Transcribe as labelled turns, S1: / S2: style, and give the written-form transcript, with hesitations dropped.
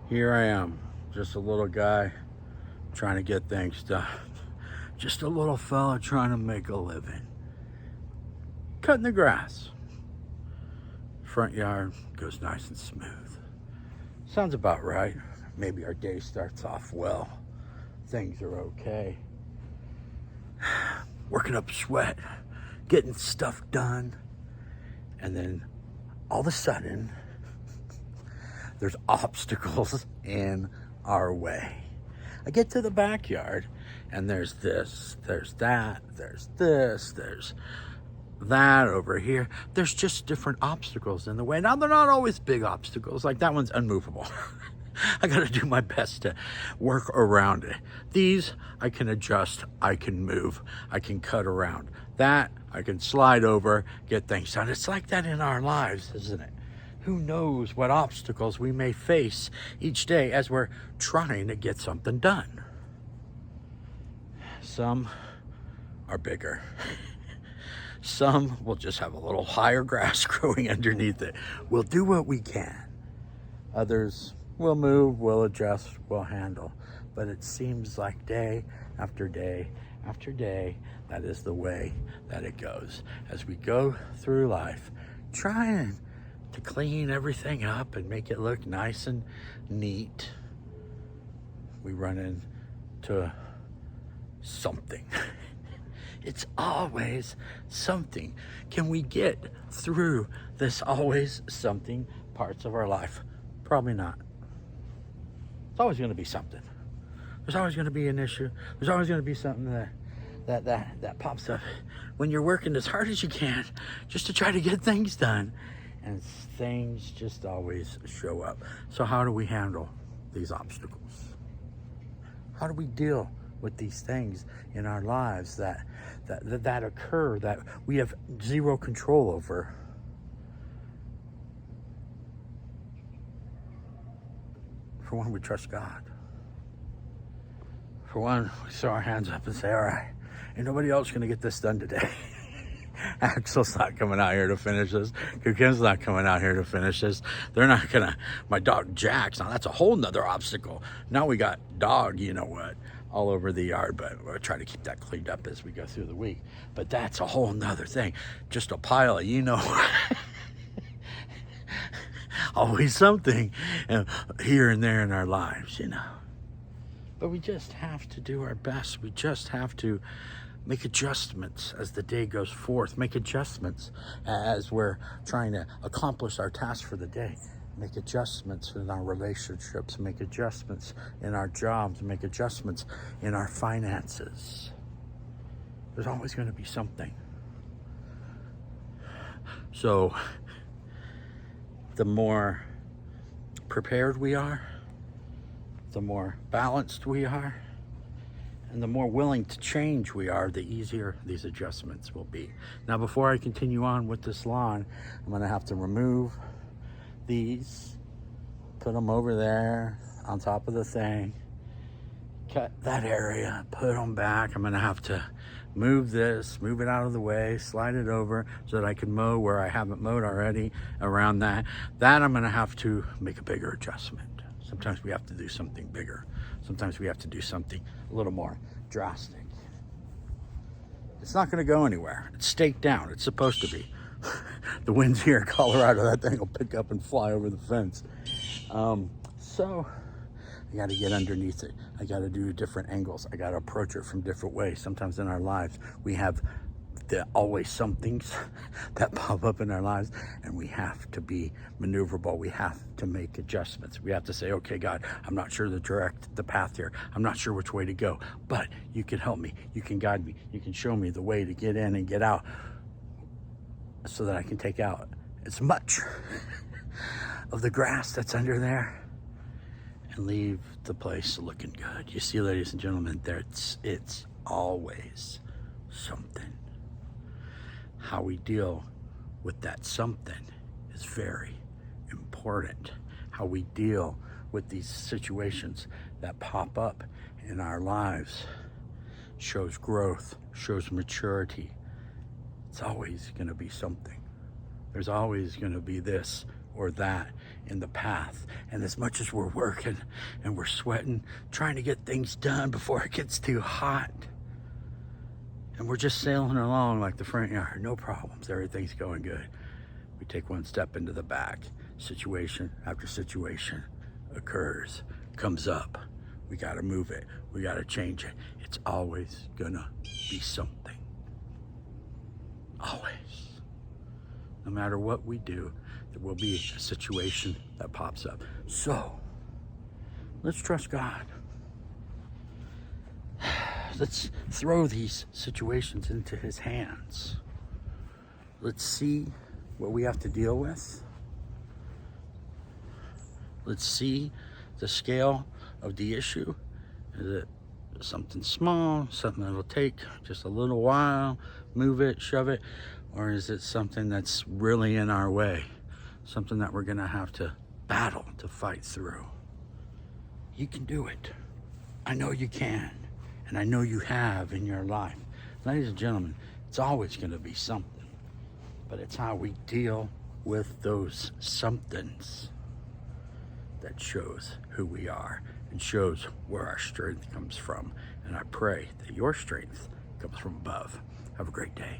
S1: Here I am, just a little guy trying to get things done. Just a little fella trying to make a living. Cutting the grass. Front yard goes nice and smooth. Sounds about right. Maybe our day starts off well. Things are okay. Working up sweat, getting stuff done. And then all of a sudden, there's obstacles in our way. I get to the backyard and there's this, there's that, there's this, there's that over here. There's just different obstacles in the way. Now, they're not always big obstacles. Like that one's unmovable. I got to do my best to work around it. These I can adjust, I can move, I can cut around. That I can slide over, get things done. It's like that in our lives, isn't it? Who knows what obstacles we may face each day as we're trying to get something done. Some are bigger. Some will just have a little higher grass growing underneath it. We'll do what we can. Others will move, will adjust, will handle. But it seems like day after day after day, that is the way that it goes. As we go through life, trying to clean everything up and make it look nice and neat, we run into something. It's always something. Can we get through this always something parts of our life? Probably not. It's always going to be something. There's always going to be an issue. There's always going to be something that pops up when you're working as hard as you can just to try to get things done. And things just always show up. So how do we handle these obstacles? How do we deal with these things in our lives that occur, that we have zero control over? For one, we trust God. For one, we throw our hands up and say, all right, ain't nobody else going to get this done today. Axel's not coming out here to finish this. Kim's not coming out here to finish this. They're not going to. My dog Jack's. Now, that's a whole nother obstacle. Now we got dog, you know what, all over the yard. But we'll try to keep that cleaned up as we go through the week. But that's a whole nother thing. Just a pile of, always something here and there in our lives, But we just have to do our best. We just have to make adjustments as the day goes forth. Make adjustments as we're trying to accomplish our task for the day. Make adjustments in our relationships. Make adjustments in our jobs. Make adjustments in our finances. There's always going to be something. So the more prepared we are, the more balanced we are, and the more willing to change we are, the easier these adjustments will be. Now, before I continue on with this lawn, I'm going to have to remove these, put them over there on top of the thing, cut that area, put them back. I'm going to have to move this, move it out of the way, slide it over so that I can mow where I haven't mowed already around that. That I'm going to have to make a bigger adjustment. Sometimes we have to do something bigger. Sometimes we have to do something a little more drastic. It's not going to go anywhere. It's staked down. It's supposed to be. The winds here in Colorado, that thing will pick up and fly over the fence. So I got to get underneath it. I got to do different angles. I got to approach it from different ways. Sometimes in our lives, we have always somethings that pop up in our lives, and we have to be maneuverable. We have to make adjustments. We have to say, okay, God, I'm not sure the path here. I'm not sure which way to go, but you can help me. You can guide me. You can show me the way to get in and get out so that I can take out as much of the grass that's under there and leave the place looking good. You see, ladies and gentlemen, it's always something. How we deal with that something is very important. How we deal with these situations that pop up in our lives shows growth, shows maturity. It's always going to be something. There's always going to be this or that in the path. And as much as we're working and we're sweating, trying to get things done before it gets too hot, and we're just sailing along like the front yard, no problems, everything's going good. We take one step into the back, situation after situation occurs, comes up. We gotta move it, we gotta change it. It's always gonna be something. Always. No matter what we do, there will be a situation that pops up. So, let's trust God. Let's throw these situations into his hands. Let's see what we have to deal with. Let's see the scale of the issue. Is it something small, something that'll take just a little while, move it, shove it, or is it something that's really in our way, something that we're gonna have to battle to fight through? You can do it. I know you can, and I know you have in your life. Ladies and gentlemen, it's always gonna be something, but it's how we deal with those somethings that shows who we are and shows where our strength comes from. And I pray that your strength comes from above. Have a great day.